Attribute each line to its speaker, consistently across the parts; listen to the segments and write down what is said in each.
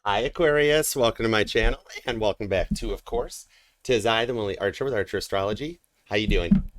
Speaker 1: Hi Aquarius, welcome to my channel and welcome back to, of course, 'tis I, the only Archer with Archer Astrology. How you doing?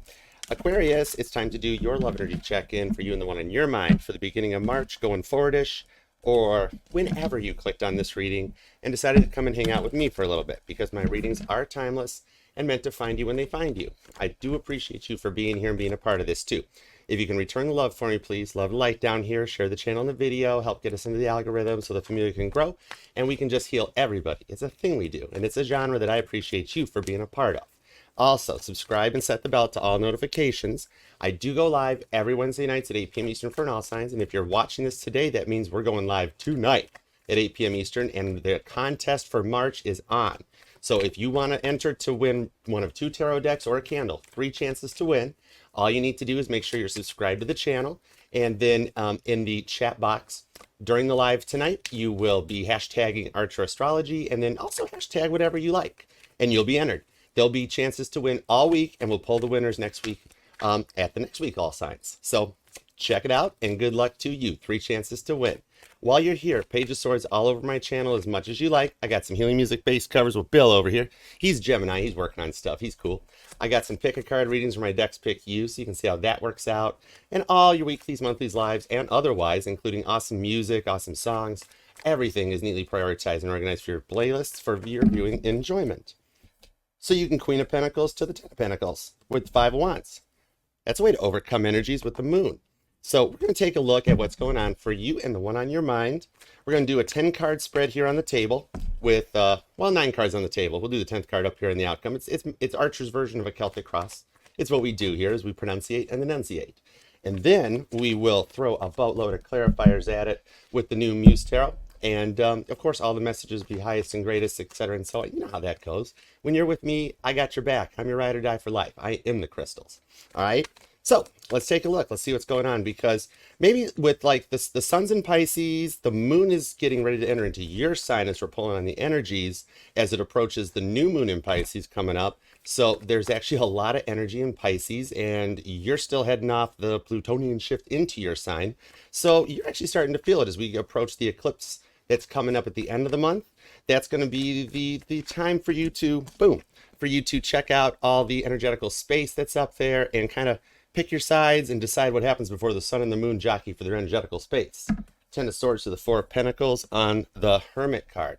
Speaker 1: Aquarius, it's time to do your love energy check-in for you and the one on your mind for the beginning of March, going forwardish, or whenever you clicked on this reading and decided to come and hang out with me for a little bit, because my readings are timeless and meant to find you when they find you. I do appreciate you for being here and being a part of this too. If you can return the love for me, please. Love light down here. Share the channel and the video. Help get us into the algorithm so the community can grow and we can just heal everybody. It's a thing we do, and it's a genre that I appreciate you for being a part of. Also, subscribe and set the bell to all notifications. I do go live every Wednesday nights at 8 p.m. Eastern for all signs, and if you're watching this today, that means we're going live tonight at 8 p.m. Eastern, and the contest for March is on. So if you want to enter to win one of 2 tarot decks or a candle, 3 chances to win, all you need to do is make sure you're subscribed to the channel, and then in the chat box during the live tonight, you will be hashtagging Archer Astrology, and then also hashtag whatever you like, and you'll be entered. There'll be chances to win all week, and we'll pull the winners next week at the next week all signs. So check it out, and good luck to you. 3 chances to win. While you're here, Page of Swords all over my channel as much as you like. I got some healing music base covers with Bill over here. He's Gemini. He's working on stuff. He's cool. I got some pick a card readings for my decks pick you, so you can see how that works out. And all your weeklies, monthlies, lives, and otherwise, including awesome music, awesome songs. Everything is neatly prioritized and organized for your playlists for your viewing enjoyment. So you can Queen of Pentacles to the 10 of Pentacles with 5 of Wands. That's a way to overcome energies with the moon. So we're going to take a look at what's going on for you and the one on your mind. We're going to do a 10-card spread here on the table with, 9 cards on the table. We'll do the 10th card up here in the outcome. It's Archer's version of a Celtic cross. It's what we do here is we pronunciate and enunciate. And then we will throw a boatload of clarifiers at it with the new Muse Tarot. And, of course, all the messages be highest and greatest, etc. And so on. You know how that goes. When you're with me, I got your back. I'm your ride or die for life. I am the crystals. All right? So let's take a look. Let's see what's going on, because maybe with like the sun's in Pisces, the moon is getting ready to enter into your sign as we're pulling on the energies as it approaches the new moon in Pisces coming up. So there's actually a lot of energy in Pisces, and you're still heading off the Plutonian shift into your sign. So you're actually starting to feel it as we approach the eclipse that's coming up at the end of the month. That's going to be the time for you to, for you to check out all the energetical space that's up there and kind of pick your sides and decide what happens before the sun and the moon jockey for their energetical space. 10 of Swords to the 4 of Pentacles on the Hermit card.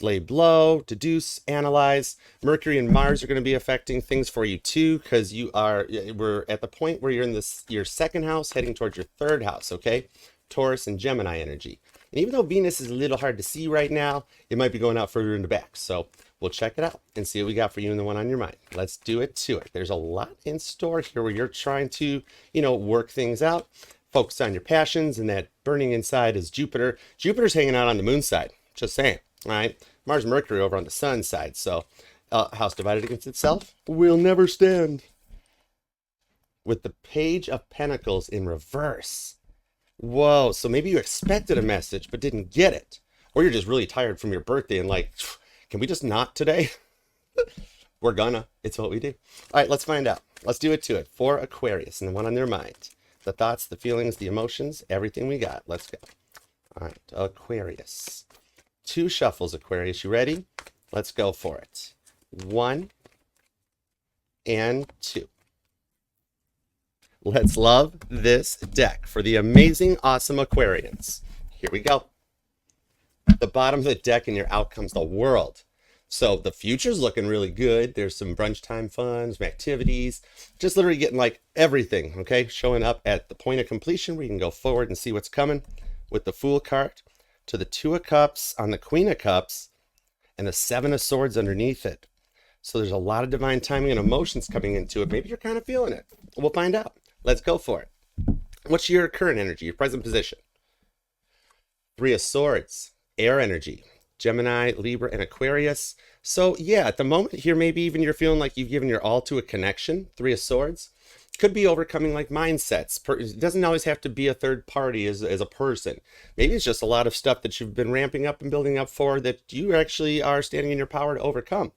Speaker 1: Lay blow, deduce, analyze. Mercury and Mars are going to be affecting things for you too, because we're at the point where you're in your 2nd house heading towards your 3rd house, okay? Taurus and Gemini energy. And even though Venus is a little hard to see right now, it might be going out further in the back. So we'll check it out and see what we got for you and the one on your mind. Let's do it to it. There's a lot in store here where you're trying to, work things out. Focus on your passions, and that burning inside is Jupiter. Jupiter's hanging out on the moon side. Just saying. All right. Mars and Mercury over on the sun side. So house divided against itself will never stand. With the Page of Pentacles in reverse. Whoa, so maybe you expected a message but didn't get it. Or you're just really tired from your birthday and like, can we just not today? We're gonna. It's what we do. All right, let's find out. Let's do it to it. For Aquarius and the one on their mind. The thoughts, the feelings, the emotions, everything we got. Let's go. All right, Aquarius. 2 shuffles, Aquarius. You ready? Let's go for it. 1 and 2. Let's love this deck for the amazing, awesome Aquarians. Here we go. The bottom of the deck and your outcomes, the world. So the future's looking really good. There's some brunch time fun, some activities, just literally getting like everything, okay? Showing up at the point of completion where you can go forward and see what's coming with the Fool card to the 2 of Cups on the Queen of Cups and the 7 of Swords underneath it. So there's a lot of divine timing and emotions coming into it. Maybe you're kind of feeling it. We'll find out. Let's go for it. What's your current energy, your present position? 3 of Swords, air energy, Gemini, Libra, and Aquarius. So yeah, at the moment here, maybe even you're feeling like you've given your all to a connection. 3 of Swords. Could be overcoming like mindsets. It doesn't always have to be a third party as a person. Maybe it's just a lot of stuff that you've been ramping up and building up for that you actually are standing in your power to overcome.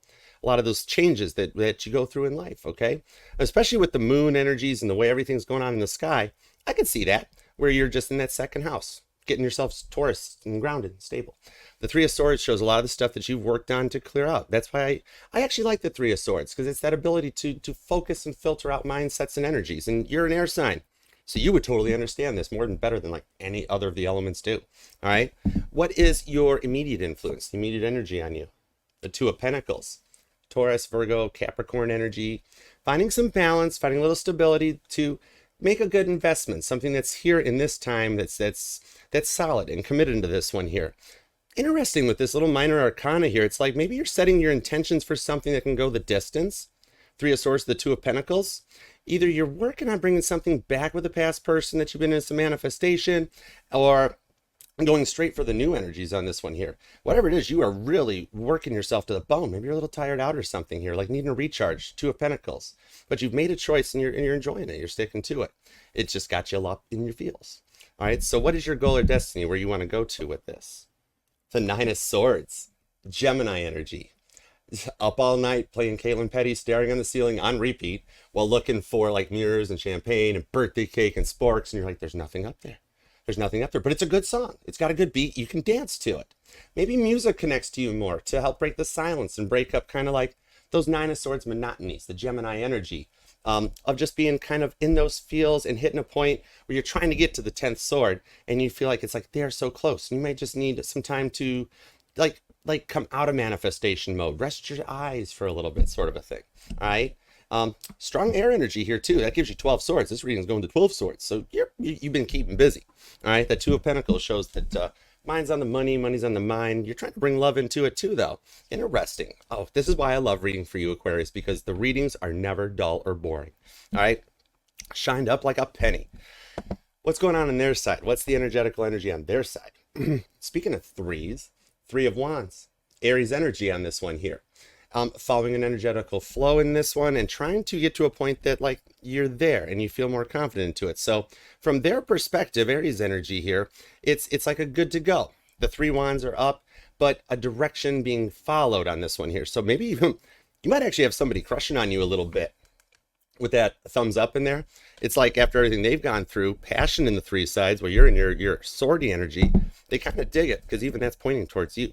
Speaker 1: A lot of those changes that you go through in life, okay? Especially with the moon energies and the way everything's going on in the sky, I could see that, where you're just in that 2nd house. getting yourself Taurus and grounded and stable. The Three of Swords shows a lot of the stuff that you've worked on to clear out. That's why I actually like the Three of Swords, because it's that ability to focus and filter out mindsets and energies. And you're an air sign, so you would totally understand this more than better than like any other of the elements do. All right. What is your immediate influence, the immediate energy on you? The Two of Pentacles, Taurus, Virgo, Capricorn energy, finding some balance, finding a little stability to make a good investment, something that's here in this time that's solid and committed to this one here. Interesting with this little minor arcana here, it's like maybe you're setting your intentions for something that can go the distance. Three of Swords, the Two of Pentacles. Either you're working on bringing something back with a past person that you've been in some manifestation, or going straight for the new energies on this one here. Whatever it is, you are really working yourself to the bone. Maybe you're a little tired out or something here, like needing a recharge. Two of Pentacles. But you've made a choice and you're enjoying it. You're sticking to it. It just got you up in your feels. All right, so what is your goal or destiny where you want to go to with this? The Nine of Swords, Gemini energy. Up all night playing Caitlin Petty, staring on the ceiling on repeat while looking for like mirrors and champagne and birthday cake and sporks, and you're like, there's nothing up there. There's nothing up there, but it's a good song. It's got a good beat. You can dance to it. Maybe music connects to you more to help break the silence and break up kind of like those Nine of Swords monotonies, the Gemini energy of just being kind of in those feels and hitting a point where you're trying to get to the 10th sword and you feel like it's like they're so close. You might just need some time to like come out of manifestation mode, rest your eyes for a little bit, sort of a thing. All right. Strong air energy here too. That gives you 12 swords. This reading is going to 12 swords. So you've been keeping busy. All right. That Two of Pentacles shows that mind's on the money, money's on the mind. You're trying to bring love into it too, though. Interesting. Oh, this is why I love reading for you, Aquarius, because the readings are never dull or boring. All right. Shined up like a penny. What's going on their side? What's the energetical energy on their side? Speaking of threes, Three of Wands, Aries energy on this one here. Following an energetical flow in this one and trying to get to a point that like you're there and you feel more confident into it. So from their perspective, Aries energy here, it's like a good to go. The three wands are up, but a direction being followed on this one here. So maybe even you might actually have somebody crushing on you a little bit with that thumbs up in there. It's like after everything they've gone through, passion in the three sides where you're in your swordy energy, they kind of dig it because even that's pointing towards you.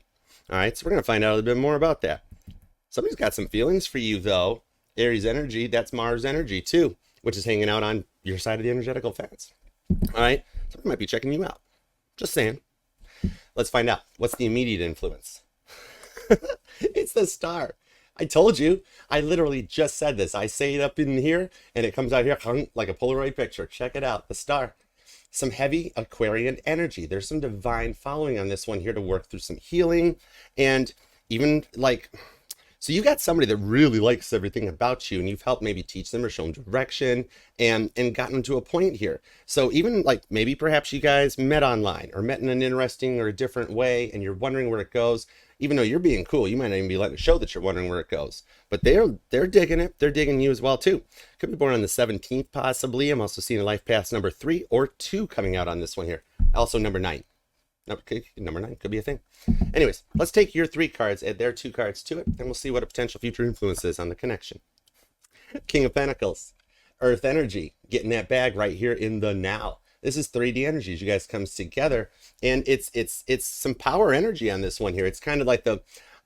Speaker 1: All right, so we're going to find out a little bit more about that. Somebody's got some feelings for you, though. Aries energy, that's Mars energy, too, which is hanging out on your side of the energetical fence. All right? Somebody might be checking you out. Just saying. Let's find out. What's the immediate influence? It's the Star. I told you. I literally just said this. I say it up in here, and it comes out here like a Polaroid picture. Check it out. The Star. Some heavy Aquarian energy. There's some divine following on this one here to work through some healing. And even like... So you got somebody that really likes everything about you, and you've helped maybe teach them or show them direction and gotten them to a point here. So even like maybe perhaps you guys met online or met in an interesting or a different way, and you're wondering where it goes. Even though you're being cool, you might not even be letting it show that you're wondering where it goes. But they're digging it. They're digging you as well too. Could be born on the 17th possibly. I'm also seeing a life path number 3 or 2 coming out on this one here. Also number 9. Number 9 could be a thing. Anyways, let's take your 3 cards, add their 2 cards to it, and we'll see what a potential future influence is on the connection. King of Pentacles, Earth energy, getting that bag right here in the now. This is 3D energies. You guys comes together, and it's some power energy on this one here. It's kind of like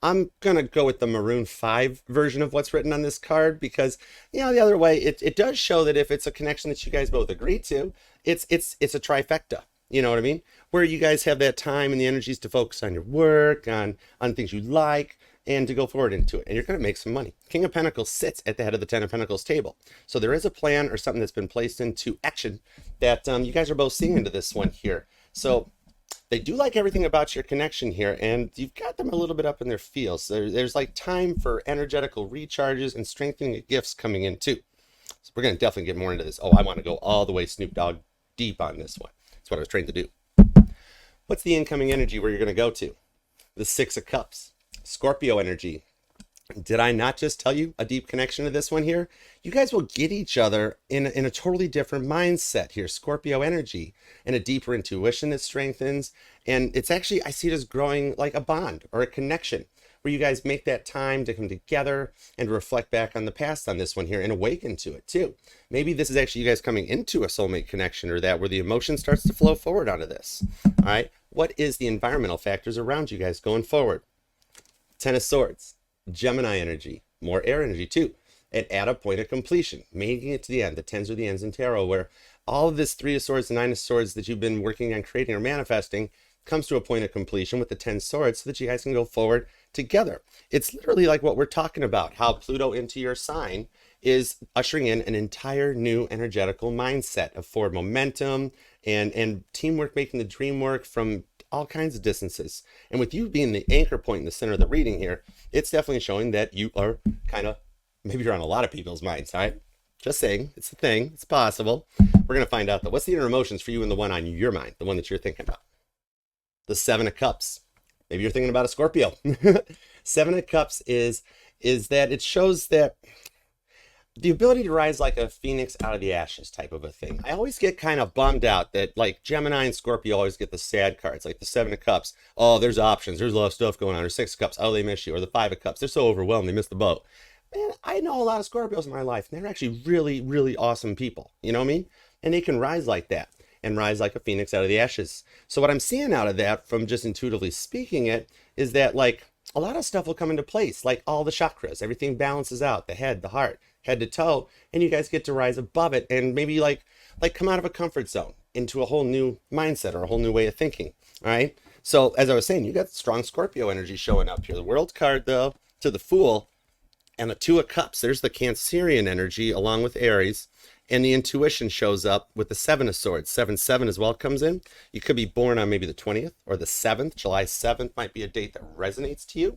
Speaker 1: I'm gonna go with the Maroon 5 version of what's written on this card because the other way it does show that if it's a connection that you guys both agree to, it's a trifecta. You know what I mean? Where you guys have that time and the energies to focus on your work, on things you like, and to go forward into it. And you're going to make some money. King of Pentacles sits at the head of the 10 of Pentacles table. So there is a plan or something that's been placed into action that you guys are both seeing into this one here. So they do like everything about your connection here, and you've got them a little bit up in their feels. So there's like time for energetical recharges and strengthening gifts coming in too. So we're going to definitely get more into this. Oh, I want to go all the way Snoop Dogg deep on this one. That's what I was trained to do. What's the incoming energy where you're going to go to? The 6 of Cups, Scorpio energy, Did I not just tell you a deep connection to this one here? You guys will get each other in a totally different mindset here, Scorpio energy, and a deeper intuition that strengthens. And it's actually, I see it as growing like a bond or a connection where you guys make that time to come together and reflect back on the past on this one here and awaken to it too. Maybe this is actually you guys coming into a soulmate connection or that where the emotion starts to flow forward onto this. All right. What is the environmental factors around you guys going forward? Ten of Swords. Gemini energy, more air energy too, and at a point of completion, making it to the end. The tens are the ends in tarot, where all of this Three of Swords and Nine of Swords that you've been working on creating or manifesting comes to a point of completion with the 10 swords so that you guys can go forward together. It's literally like what we're talking about, how Pluto into your sign is ushering in an entire new energetical mindset of forward momentum and teamwork, making the dream work from all kinds of distances. And with you being the anchor point in the center of the reading here, it's definitely showing that you are kind of, maybe you're on a lot of people's minds, all right? Just saying, it's a thing, it's possible. We're going to find out though, what's the inner emotions for you and the one on your mind, the one that you're thinking about? The Seven of Cups. Maybe you're thinking about a Scorpio. Seven of Cups is that it shows that the ability to rise like a phoenix out of the ashes type of a thing. I always get kind of bummed out that like Gemini and Scorpio always get the sad cards, like the Seven of Cups. Oh, there's options. There's a lot of stuff going on. Or Six of Cups. Oh, they miss you. Or the Five of Cups. They're so overwhelmed. They miss the boat. Man, I know a lot of Scorpios in my life. And they're actually really, really awesome people. You know what I mean? And they can rise like that and rise like a phoenix out of the ashes. So what I'm seeing out of that from just intuitively speaking it is that like a lot of stuff will come into place, like all the chakras, everything balances out, the head, the heart, head to toe, and you guys get to rise above it and maybe like come out of a comfort zone into a whole new mindset or a whole new way of thinking. All right. So as I was saying, you got strong Scorpio energy showing up here. The World card though, to the Fool, and the Two of Cups. There's the Cancerian energy along with Aries. And the intuition shows up with the Seven of Swords. 7-7 as well comes in. You could be born on maybe the 20th or the 7th. July 7th might be a date that resonates to you.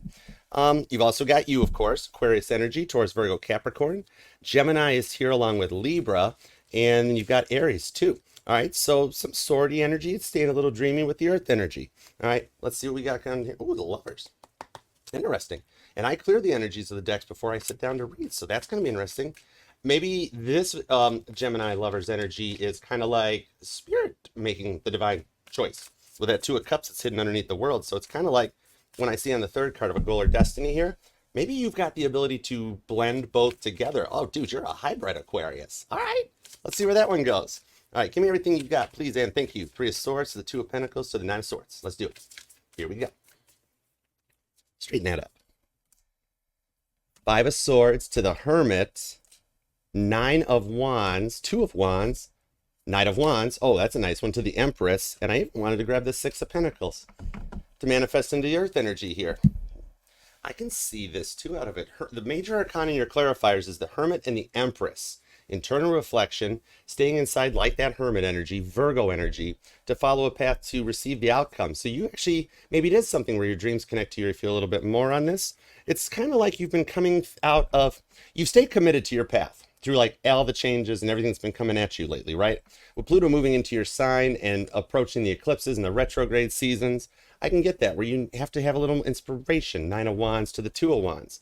Speaker 1: You've also got you, of course, Aquarius energy, Taurus, Virgo, Capricorn. Gemini is here along with Libra. And you've got Aries too. All right, so some swordy energy. It's staying a little dreamy with the Earth energy. All right, let's see what we got coming here. Oh, the Lovers. Interesting. And I clear the energies of the decks before I sit down to read. So that's going to be interesting. Maybe this Gemini Lover's energy is kind of like Spirit making the divine choice. With that Two of Cups, it's hidden underneath the world. So it's kind of like when I see on the third card of a goal or destiny here, maybe you've got the ability to blend both together. Oh, dude, you're a hybrid Aquarius. All right, let's see where that one goes. All right, give me everything you've got, please, and thank you. Three of Swords to the Two of Pentacles to the Nine of Swords. Let's do it. Here we go. Straighten that up. Five of Swords to the Hermit. Nine of Wands, Two of Wands, Knight of Wands. Oh, that's a nice one to the Empress. And I even wanted to grab the Six of Pentacles to manifest into the Earth energy here. I can see this too out of it. The major arcana in your clarifiers is the Hermit and the Empress. Internal reflection, staying inside like that Hermit energy, Virgo energy, to follow a path to receive the outcome. So you actually, maybe it is something where your dreams connect to you, you feel a little bit more on this. It's kind of like you've been coming out of, you've stayed committed to your path through like all the changes and everything that's been coming at you lately, right? With Pluto moving into your sign and approaching the eclipses and the retrograde seasons, I can get that where you have to have a little inspiration. Nine of Wands to the Two of Wands.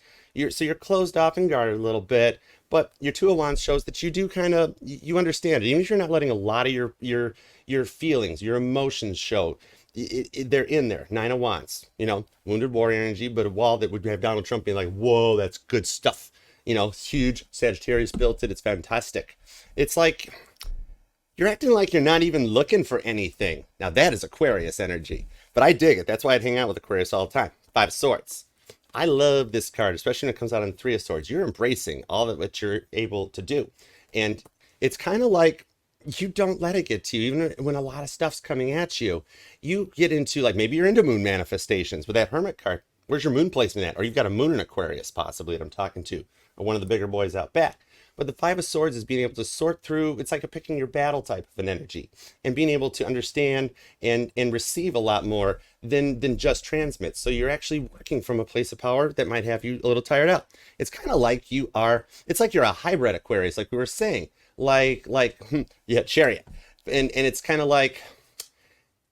Speaker 1: So you're closed off and guarded a little bit, but your Two of Wands shows that you do kind of, you understand it. Even if you're not letting a lot of your feelings, your emotions show, they're in there. Nine of Wands, you know, wounded warrior energy, but a wall that would have Donald Trump being like, whoa, that's good stuff. You know, it's huge. Sagittarius built it. It's fantastic. It's like you're acting like you're not even looking for anything. Now that is Aquarius energy, but I dig it. That's why I'd hang out with Aquarius all the time. Five of Swords. I love this card, especially when it comes out on Three of Swords. You're embracing all of what you're able to do. And it's kind of like you don't let it get to you, even when a lot of stuff's coming at you. You get into like, maybe you're into moon manifestations with that Hermit card. Where's your moon placement at? Or you've got a moon in Aquarius, possibly, that I'm talking to, or one of the bigger boys out back. But the Five of Swords is being able to sort through, it's like a picking your battle type of an energy, and being able to understand and receive a lot more than just transmit. So you're actually working from a place of power that might have you a little tired out. It's kind of like you are, it's like you're a hybrid Aquarius, like we were saying, yeah, Chariot. And it's kind of like,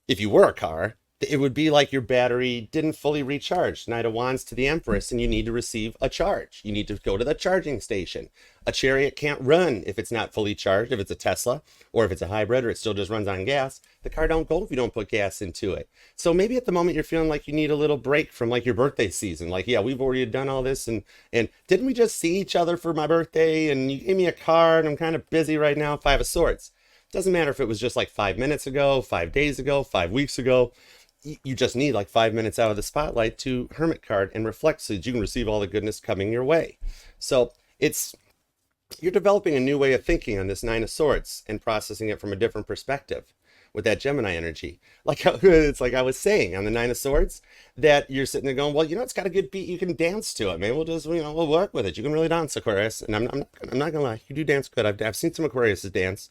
Speaker 1: if you were a car, It would be like your battery didn't fully recharge. Knight of Wands to the Empress, and you need to receive a charge. You need to go to the charging station. A Chariot can't run if it's not fully charged, if it's a Tesla, or if it's a hybrid, or it still just runs on gas. The car don't go if you don't put gas into it. So maybe at the moment you're feeling like you need a little break from like your birthday season. Like, yeah, we've already done all this, and didn't we just see each other for my birthday? And you gave me a card, and I'm kind of busy right now, Five of Swords. Doesn't matter if it was just like 5 minutes ago, 5 days ago, 5 weeks ago. You just need like 5 minutes out of the spotlight to Hermit card and reflect so that you can receive all the goodness coming your way. So you're developing a new way of thinking on this Nine of Swords and processing it from a different perspective with that Gemini energy. Like it's like I was saying on the Nine of Swords, that you're sitting there going, well, it's got a good beat. You can dance to it. Maybe we'll just, we'll work with it. You can really dance, Aquarius. And I'm not gonna lie, you do dance good. I've seen some Aquariuses dance.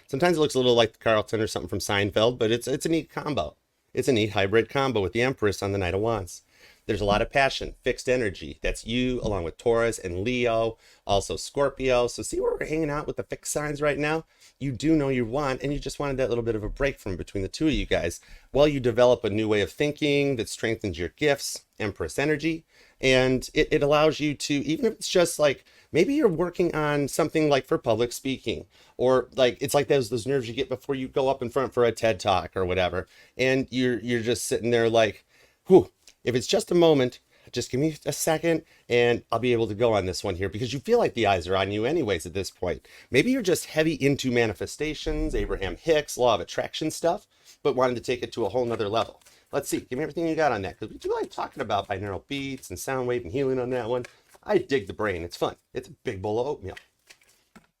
Speaker 1: Sometimes it looks a little like Carlton or something from Seinfeld, but it's a neat combo. It's a neat hybrid combo with the Empress on the Knight of Wands. There's a lot of passion, fixed energy. That's you, along with Taurus and Leo, also Scorpio. So see where we're hanging out with the fixed signs right now? You do know you want, and you just wanted that little bit of a break from between the two of you guys while you develop a new way of thinking that strengthens your gifts, Empress energy. And it allows you to, even if it's just like, maybe you're working on something like for public speaking, or like it's like those nerves you get before you go up in front for a TED talk or whatever, and you're just sitting there like, whew, if it's just a moment, just give me a second and I'll be able to go on this one here, because you feel like the eyes are on you anyways at this point. Maybe you're just heavy into manifestations, Abraham Hicks, law of attraction stuff, but wanted to take it to a whole nother level. Let's see, give me everything you got on that, because we do like talking about binaural beats and sound wave and healing on that one. I dig the brain. It's fun. It's a big bowl of oatmeal.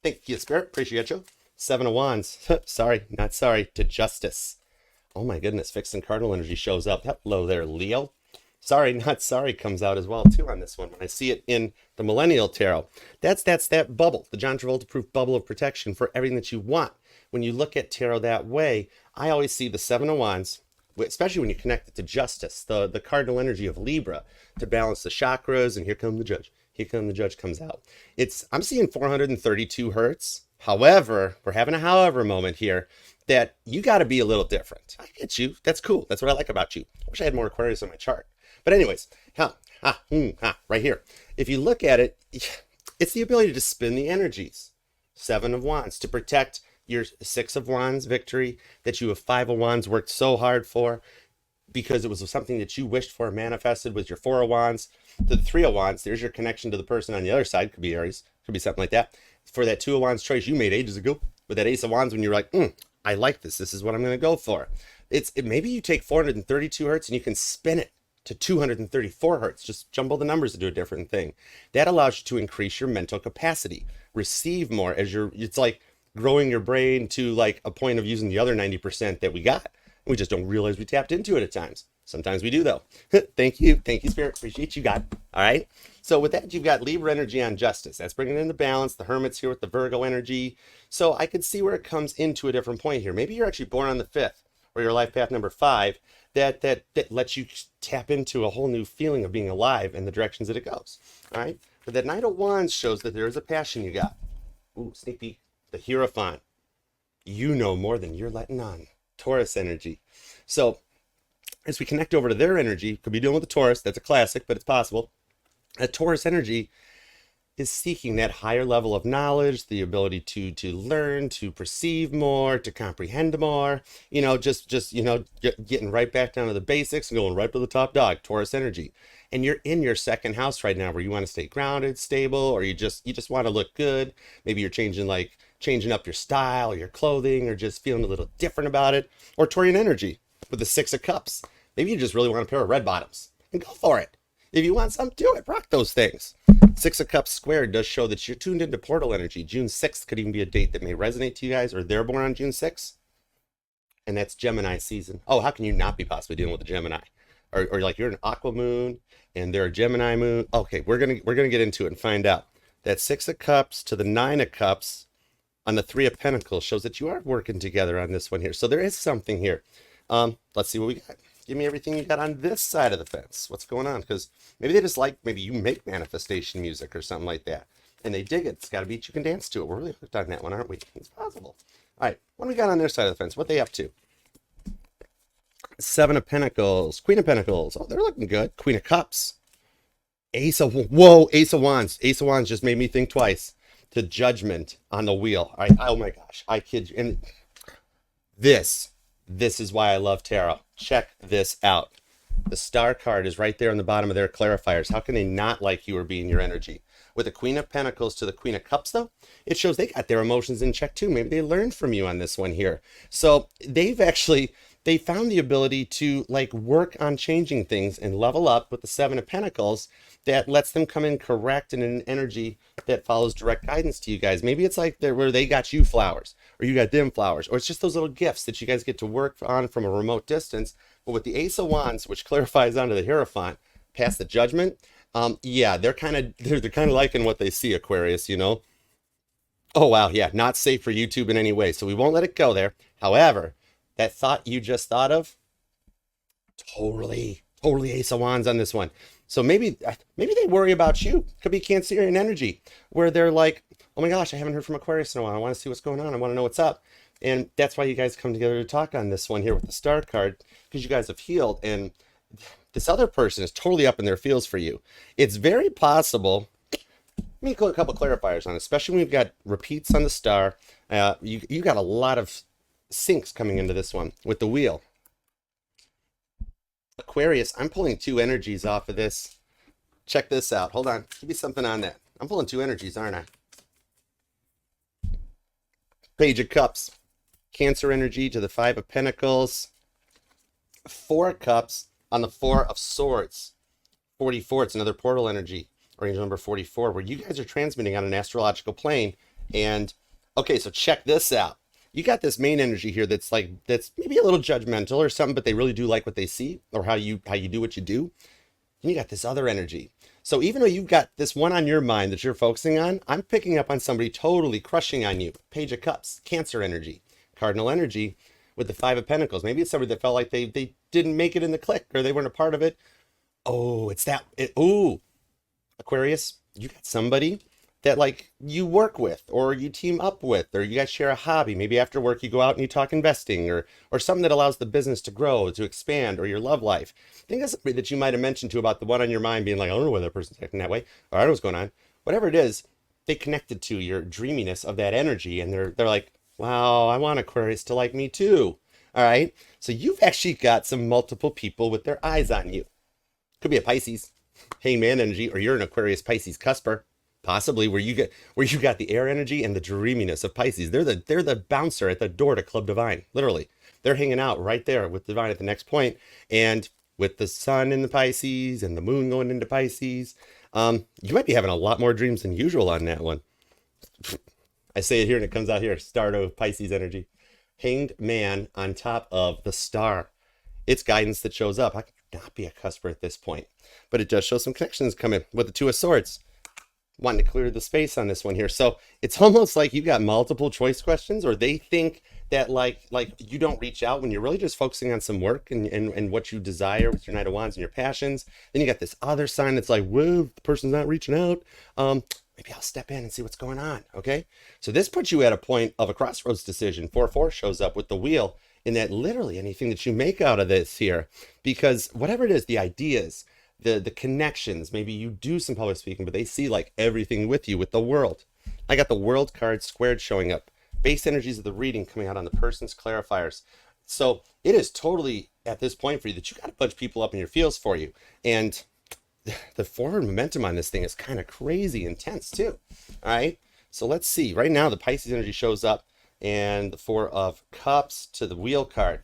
Speaker 1: Thank you, Spirit. Appreciate you. Seven of Wands. Sorry, not sorry. To Justice. Oh my goodness. Fixed and cardinal energy shows up. Hello there, Leo. Sorry, not sorry comes out as well, too, on this one. When I see it in the Millennial Tarot, that's that bubble, the John Travolta-proof bubble of protection for everything that you want. When you look at tarot that way, I always see the Seven of Wands, especially when you connect it to Justice, the cardinal energy of Libra, to balance the chakras, and here come the Judge. Here come the Judge comes out. I'm seeing 432 hertz. However, we're having a however moment here, that you got to be a little different. I get you. That's cool. That's what I like about you. I wish I had more Aquarius on my chart. But anyways, right here. If you look at it, it's the ability to spin the energies. Seven of Wands to protect your Six of Wands victory that you have Five of Wands worked so hard for, because it was something that you wished for, manifested with your Four of Wands. To the Three of Wands, there's your connection to the person on the other side. Could be Aries, could be something like that. For that Two of Wands choice you made ages ago, with that Ace of Wands, when you're like, I like this. This is what I'm going to go for. Maybe you take 432 hertz and you can spin it to 234 hertz. Just jumble the numbers to do a different thing. That allows you to increase your mental capacity, receive more it's like growing your brain to like a point of using the other 90% that we got. We just don't realize we tapped into it at times. Sometimes we do, though. Thank you, Spirit. Appreciate you, God. All right. So with that, you've got Libra energy on Justice. That's bringing in the balance. The Hermit's here with the Virgo energy. So I could see where it comes into a different point here. Maybe you're actually born on the 5th, or your life path number 5, that lets you tap into a whole new feeling of being alive and the directions that it goes. All right. But that Knight of Wands shows that there is a passion you got. Ooh, sneak peek. The Hierophant. You know more than you're letting on. Taurus energy. So as we connect over to their energy, could be dealing with the Taurus. That's a classic, but it's possible. That Taurus energy is seeking that higher level of knowledge, the ability to learn, to perceive more, to comprehend more, getting right back down to the basics and going right to the top dog. Taurus energy. And you're in your second house right now, where you want to stay grounded, stable, or you just want to look good. Maybe you're changing up your style or your clothing, or just feeling a little different about it. Or Taurian energy with the Six of Cups. Maybe you just really want a pair of red bottoms, and go for it. If you want some, do it. Rock those things. Six of Cups squared does show that you're tuned into portal energy. June 6th could even be a date that may resonate to you guys, or they're born on June 6th. And that's Gemini season. Oh, how can you not be possibly dealing with a Gemini? Or like you're an Aqua moon and they're a Gemini moon. Okay, we're gonna get into it and find out. That Six of Cups to the Nine of Cups on the Three of Pentacles shows that you are working together on this one here. So there is something here. Let's see what we got. Give me everything you got on this side of the fence. What's going on? Because maybe they just maybe you make manifestation music or something like that, and they dig it. It's got a beat you can dance to it. We're really hooked on that one, aren't we? It's possible. All right, what do we got on their side of the fence? What they up to? Seven of Pentacles, Queen of Pentacles. Oh, they're looking good. Queen of Cups. Ace of Wands. Ace of Wands just made me think twice. To Judgment on the wheel. Oh my gosh, I kid you. And this is why I love tarot. Check this out. The star card is right there on the bottom of their clarifiers. How can they not like you or be in your energy? With the Queen of Pentacles to the Queen of Cups, though, it shows they got their emotions in check too. Maybe they learned from you on this one here. So they found the ability to like work on changing things and level up with the Seven of Pentacles that lets them come in correct and in an energy that follows direct guidance to you guys. Maybe it's like where they got you flowers or you got them flowers, or it's just those little gifts that you guys get to work on from a remote distance. But with the Ace of Wands, which clarifies onto the Hierophant, past the Judgment, yeah, they're kind of liking what they see, Aquarius, you know? Oh, wow, yeah, not safe for YouTube in any way, so we won't let it go there. However, that thought you just thought of, totally Ace of Wands on this one. So maybe they worry about you. Could be Cancerian energy, where they're like, oh my gosh, I haven't heard from Aquarius in a while. I want to see what's going on. I want to know what's up. And that's why you guys come together to talk on this one here with the star card, because you guys have healed. And this other person is totally up in their feels for you. It's very possible. Let me put a couple clarifiers on it, especially when we've got repeats on the star. You got a lot of syncs coming into this one with the wheel. Aquarius, I'm pulling two energies off of this. Check this out. Hold on. Give me something on that. I'm pulling two energies, aren't I? Page of Cups. Cancer energy to the Five of Pentacles. Four of Cups on the Four of Swords. 44, it's another portal energy. Or angel number 44, where you guys are transmitting on an astrological plane. And, okay, so check this out. You got this main energy here that's maybe a little judgmental or something, but they really do like what they see or how you do what you do. And you got this other energy. So even though you've got this one on your mind that you're focusing on, I'm picking up on somebody totally crushing on you. Page of Cups, Cancer energy, cardinal energy with the Five of Pentacles. Maybe it's somebody that felt like they didn't make it in the clique or they weren't a part of it. Oh, Aquarius, you got somebody that like you work with or you team up with, or you guys share a hobby. Maybe after work you go out and you talk investing or something that allows the business to grow, to expand, or your love life. Think of somebody that you might have mentioned to about the one on your mind being like, I don't know why that person's acting that way, or I don't know what's going on. Whatever it is, they connected to your dreaminess of that energy, and they're like, wow, I want Aquarius to like me too. All right. So you've actually got some multiple people with their eyes on you. Could be a Pisces, Hangman energy, or you're an Aquarius Pisces cusper. Possibly where you got the air energy and the dreaminess of Pisces. They're the bouncer at the door to Club Divine. Literally. They're hanging out right there with Divine at the next point. And with the sun in the Pisces and the moon going into Pisces, you might be having a lot more dreams than usual on that one. I say it here and it comes out here. Start of Pisces energy. Hanged man on top of the star. It's guidance that shows up. I could not be a cusper at this point. But it does show some connections coming with the Two of Swords. Wanting to clear the space on this one here. So it's almost like you got multiple choice questions, or they think that like you don't reach out when you're really just focusing on some work and what you desire with your Knight of Wands and your passions. Then you got this other sign that's like, whoa, the person's not reaching out. Maybe I'll step in and see what's going on. Okay. So this puts you at a point of a crossroads decision. 4-4 shows up with the wheel, in that literally anything that you make out of this here, because whatever it is, the ideas, the connections, maybe you do some public speaking, but they see like everything with you with the World. I got the World card squared showing up. Base energies of the reading coming out on the person's clarifiers. So it is totally at this point for you that you got a bunch of people up in your feels for you. And the forward momentum on this thing is kind of crazy intense too. All right. So let's see. Right now the Pisces energy shows up, and the Four of Cups to the Wheel card.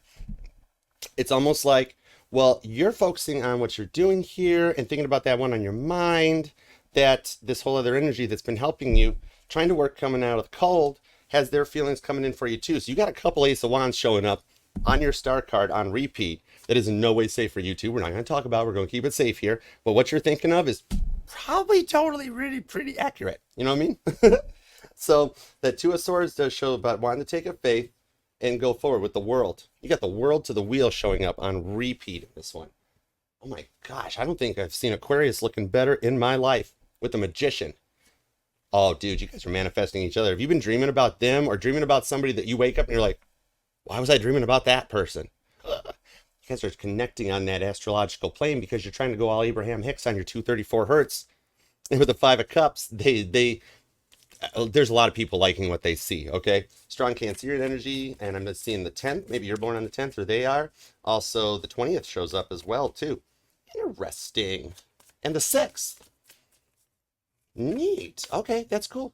Speaker 1: It's almost like, well, you're focusing on what you're doing here and thinking about that one on your mind, that this whole other energy that's been helping you, trying to work coming out of the cold, has their feelings coming in for you too. So you got a couple Ace of Wands showing up on your star card on repeat that is in no way safe for you two. We're not going to talk about it. We're going to keep it safe here. But what you're thinking of is probably totally really pretty accurate. You know what I mean? So that Two of Swords does show about wanting to take a faith and go forward with the World. You got the World to the Wheel showing up on repeat in this one. Oh my gosh, I don't think I've seen Aquarius looking better in my life with the Magician. Oh, dude, you guys are manifesting each other. Have you been dreaming about them or dreaming about somebody that you wake up and you're like, why was I dreaming about that person? You guys are connecting on that astrological plane because you're trying to go all Abraham Hicks on your 234 hertz. And with the Five of Cups, there's a lot of people liking what they see, okay? Strong Cancerian energy, and I'm just seeing the 10th. Maybe you're born on the 10th, or they are. Also, the 20th shows up as well, too. Interesting. And the 6th. Neat. Okay, that's cool.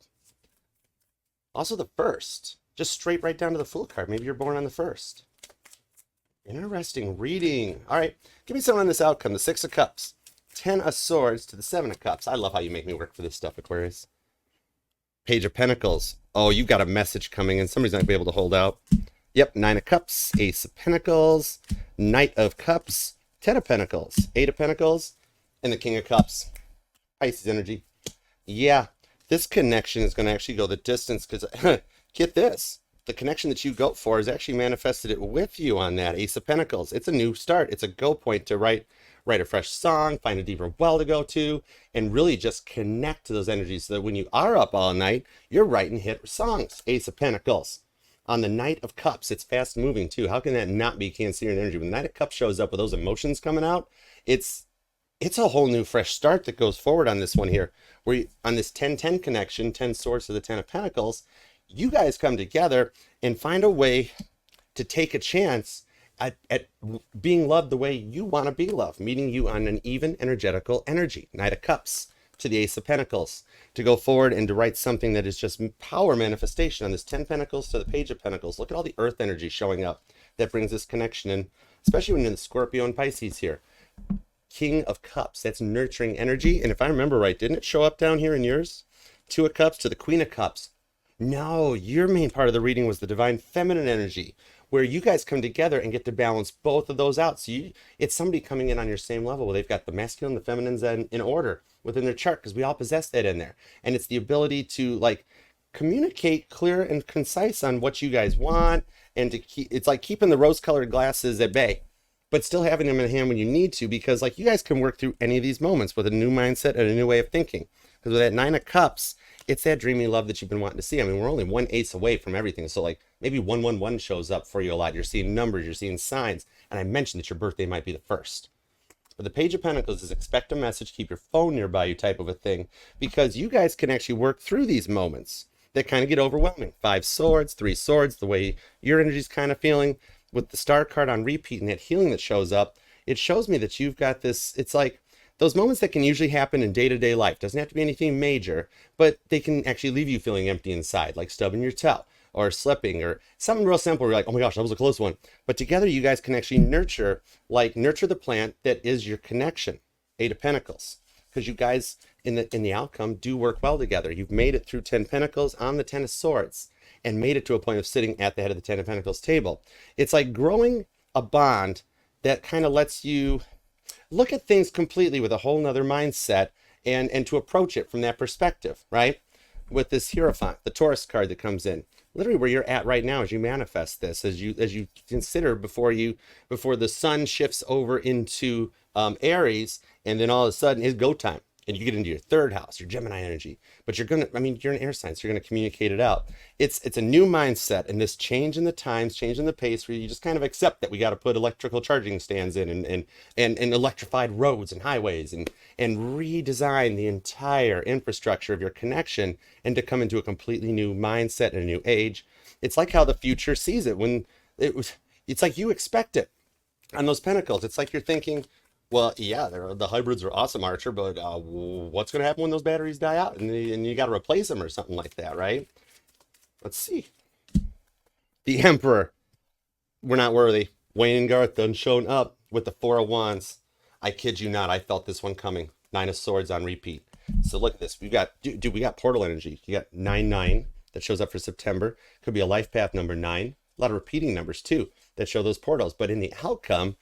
Speaker 1: Also, the 1st. Just straight right down to the Fool card. Maybe you're born on the 1st. Interesting reading. All right, give me some on this outcome. The 6 of Cups. 10 of Swords to the 7 of Cups. I love how you make me work for this stuff, Aquarius. Page of Pentacles. Oh, you got a message coming in. Somebody's not going to be able to hold out. Yep, 9 of Cups, Ace of Pentacles, Knight of Cups, 10 of Pentacles, 8 of Pentacles, and the King of Cups. Pisces energy. Yeah, this connection is going to actually go the distance because, get this, the connection that you go for has actually manifested it with you on that Ace of Pentacles. It's a new start. It's a go point to write a fresh song, find a deeper well to go to, and really just connect to those energies so that when you are up all night, you're writing hit songs. Ace of Pentacles. On the Knight of Cups, it's fast moving too. How can that not be Cancerian energy? When the Knight of Cups shows up with those emotions coming out, it's a whole new fresh start that goes forward on this one here. Where you, on this 10-10 connection, 10 swords to the 10 of Pentacles, you guys come together and find a way to take a chance at being loved the way you want to be loved, meeting you on an even energetical energy. Knight of Cups to the Ace of Pentacles, to go forward and to write something that is just power manifestation on this 10 Pentacles to the Page of Pentacles. Look at all the earth energy showing up that brings this connection in, especially when you're in the Scorpio and Pisces here. King of Cups, that's nurturing energy. And if I remember right, didn't it show up down here in yours? 2 of Cups to the Queen of Cups. No, your main part of the reading was the divine feminine energy, where you guys come together and get to balance both of those out. So it's somebody coming in on your same level where they've got the masculine, the feminines in order within their chart, because we all possess that in there. And it's the ability to like communicate clear and concise on what you guys want, and to keep, it's like keeping the rose-colored glasses at bay, but still having them in hand when you need to, because like you guys can work through any of these moments with a new mindset and a new way of thinking. Because with that 9 of Cups, it's that dreamy love that you've been wanting to see. I mean, we're only 1 ace away from everything. So like maybe 111 shows up for you a lot. You're seeing numbers, you're seeing signs. And I mentioned that your birthday might be the 1st. But the Page of Pentacles is expect a message, keep your phone nearby you type of a thing, because you guys can actually work through these moments that kind of get overwhelming. 5 swords, 3 swords, the way your energy's kind of feeling. With the Star card on repeat and that healing that shows up, it shows me that you've got this, it's like those moments that can usually happen in day-to-day life. Doesn't have to be anything major, but they can actually leave you feeling empty inside, like stubbing your toe or slipping or something real simple. You're like, oh my gosh, that was a close one. But together you guys can actually nurture the plant that is your connection. 8 of Pentacles. Because you guys in the outcome do work well together. You've made it through 10 Pentacles on the 10 of Swords and made it to a point of sitting at the head of the 10 of Pentacles table. It's like growing a bond that kind of lets you look at things completely with a whole nother mindset and to approach it from that perspective, right? With this Hierophant, the Taurus card that comes in, literally where you're at right now as you manifest this, as you consider before the sun shifts over into Aries, and then all of a sudden it's go time. And you get into your 3rd house, your Gemini energy. But you're an air sign, so you're gonna communicate it out. It's a new mindset, and this change in the times, change in the pace, where you just kind of accept that we got to put electrical charging stands in and electrified roads and highways and redesign the entire infrastructure of your connection, and to come into a completely new mindset and a new age. It's like how the future sees it when it's like you expect it on those pentacles. It's like you're thinking, well, yeah, the hybrids are awesome, Archer, but what's going to happen when those batteries die out and you got to replace them or something like that, right? Let's see. The Emperor. We're not worthy. Wayne and Garth done shown up with the 4 of Wands. I kid you not. I felt this one coming. 9 of Swords on repeat. So look at this. We got portal energy. You got 9-9 that shows up for September. Could be a life path number 9. A lot of repeating numbers too that show those portals. But in the outcome,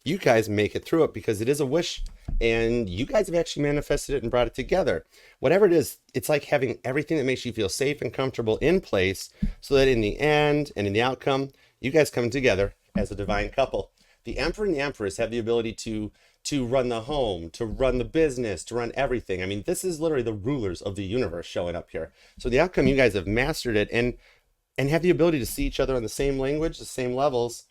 Speaker 1: you guys make it through it because it is a wish, and you guys have actually manifested it and brought it together. Whatever it is, it's like having everything that makes you feel safe and comfortable in place, so that in the end and in the outcome, you guys come together as a divine couple. The Emperor and the Empress have the ability to run the home, to run the business, to run everything. I mean, this is literally the rulers of the universe showing up here. So the outcome, you guys have mastered it and have the ability to see each other on the same language, the same levels.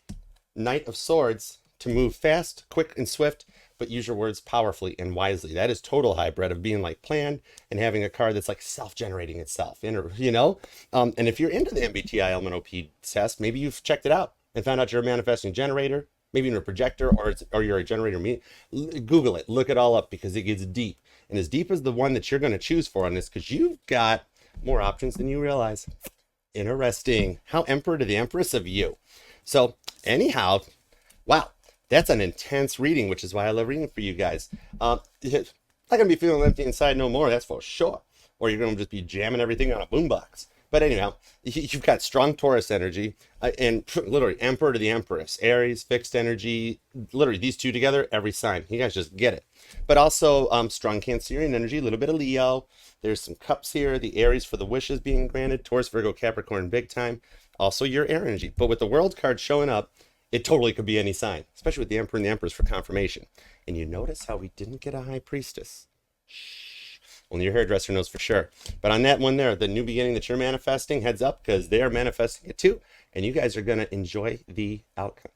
Speaker 1: Knight of Swords to move fast, quick, and swift, but use your words powerfully and wisely. That is total hybrid of being like planned and having a card that's like self-generating itself, you know? And if you're into the MBTI LMNOP test, maybe you've checked it out and found out you're a manifesting generator, maybe you're a projector, or you're a generator. Google it, look it all up, because it gets deep. And as deep as the one that you're going to choose for on this, because you've got more options than you realize. Interesting. How emperor to the empress of you. So anyhow, wow, that's an intense reading, which is why I love reading for you guys. Not gonna be feeling empty inside no more, that's for sure. Or you're gonna just be jamming everything on a boombox. But anyhow, you've got strong Taurus energy, and literally emperor to the empress, Aries, fixed energy, literally these two together, every sign. You guys just get it. But also strong Cancerian energy, a little bit of Leo. There's some cups here, the Aries for the wishes being granted, Taurus, Virgo, Capricorn, big time. Also your air energy. But with the world card showing up, it totally could be any sign, especially with the emperor and the empress for confirmation. And you notice how we didn't get a high priestess. Shh. Only your hairdresser knows for sure. But on that one there, the new beginning that you're manifesting, heads up, because they are manifesting it too. And you guys are going to enjoy the outcome.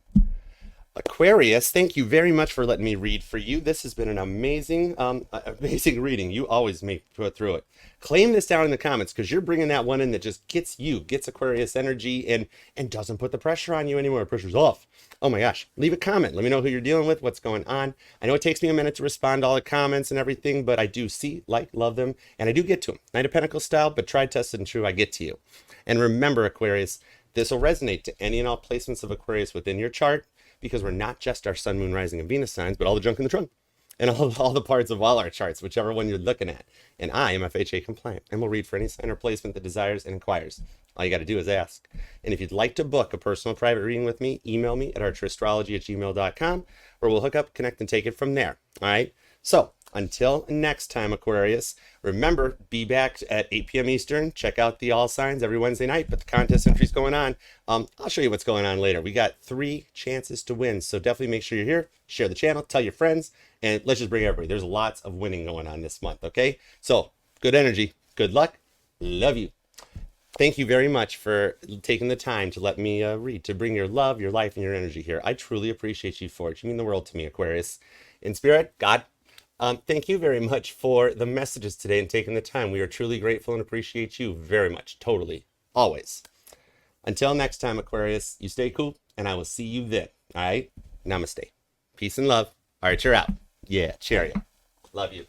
Speaker 1: Aquarius, thank you very much for letting me read for you. This has been an amazing, amazing reading. You always make it through it. Claim this down in the comments, because you're bringing that one in that just gets Aquarius energy, and doesn't put the pressure on you anymore. Pressure's off. Oh my gosh. Leave a comment. Let me know who you're dealing with, what's going on. I know it takes me a minute to respond to all the comments and everything, but I do see, like, love them, and I do get to them. Knight of Pentacles style, but tried, tested, and true, I get to you. And remember, Aquarius, this will resonate to any and all placements of Aquarius within your chart, because we're not just our sun, moon, rising, and Venus signs, but all the junk in the trunk and all the parts of all our charts, whichever one you're looking at. And I am FHA compliant and will read for any sign or placement that desires and inquires. All you got to do is ask. And if you'd like to book a personal private reading with me, email me at archerastrology@gmail.com, where we'll hook up, connect, and take it from there. All right. So until next time, Aquarius, remember, be back at 8 p.m. Eastern. Check out the All Signs every Wednesday night, but the contest entry's going on. I'll show you what's going on later. We got 3 chances to win, so definitely make sure you're here. Share the channel, tell your friends, and let's just bring everybody. There's lots of winning going on this month, okay? So good energy, good luck, love you. Thank you very much for taking the time to let me read, to bring your love, your life, and your energy here. I truly appreciate you for it. You mean the world to me, Aquarius. In spirit, God, thank you very much for the messages today and taking the time. We are truly grateful and appreciate you very much. Totally. Always. Until next time, Aquarius, you stay cool, and I will see you then. All right? Namaste. Peace and love. All right, you're out. Yeah, cheerio. Love you.